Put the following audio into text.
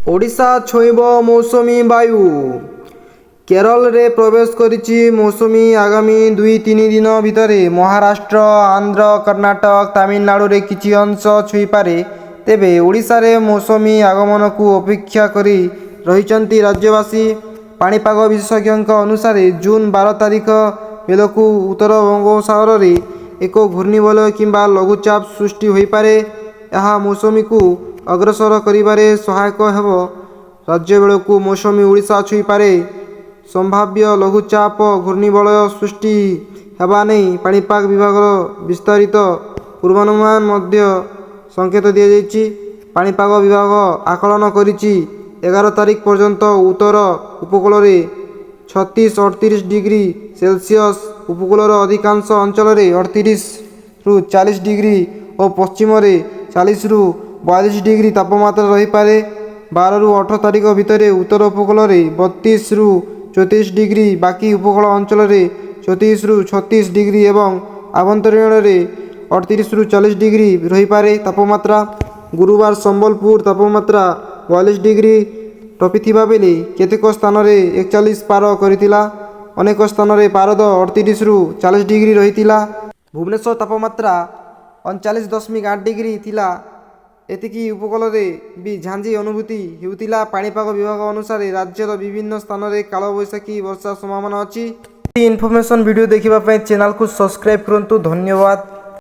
ओडिशा छुईब मौसुमी वायु। केरल रे प्रवेश करिछि मौसुमी आगामी 2-3 दिन भितर महाराष्ट्र, आंध्र, कर्नाटक, तमिलनाडु रे किछि अंश छुई पारे। तेबे ओडिशा रे मौसुमी आगमन को अपेक्षा करी रहिचंती राज्यवासी। पाणीपाग विशेषज्ञ अनुसार जून 12 तारिख बेलकु उत्तर बंगोपसागर रे एक घूर्णिबलय किंबा लघुचाप सृष्टि होई पारे। यह मौसुमी को अग्रसर करिबारे सहायक हेब। राज्य बेलकु मौसुमी ओडिशा छुई पारे। संभाव्य लघुचाप घूर्णिबलय सृष्टि हेबा नहीं पाणीपाग विभाग विस्तारित पूर्वानुमान मध्य संकेत दिया जायछि। पाणीपाग विभाग आकलन करिछि 11 तारिख पर्यंत उत्तर उपकूल रे 36-38 डिग्री सेल्सियस, उपकूलर अधिकांश अंचल रे 38-40 डिग्री और पश्चिम रे 40-42 डिग्री तापमात्रा रही पारे। 12-18 तारिख भितर उत्तर उपकूल रे 32-34 डिग्री, बाकी उपकूल अंचल रे 34-36 डिग्री एवं आभंतरीण रे 38-40 डिग्री रही पारे तापमात्रा। गुरुवार संबलपुर तापमात्रा 42 डिग्री टपिथिबा बेले केतेक स्थान रे 41 पार करितिला। अनेक स्थान रे पारद 38-40 डिग्री रहितिला। भुवनेश्वर तापमात्रा 39.8 डिग्री थिला। एतिकी उपकूल रे भी झांझी अनुभूति हेउतिला। पाणीपाग विभाग अनुसार राज्यर विभिन्न स्थान रे कालबैशाखी वर्षा संभावना अछि। इनफॉरमेशन वीडियो देखिबा पय चैनल को सब्सक्राइब करंतु। धन्यवाद।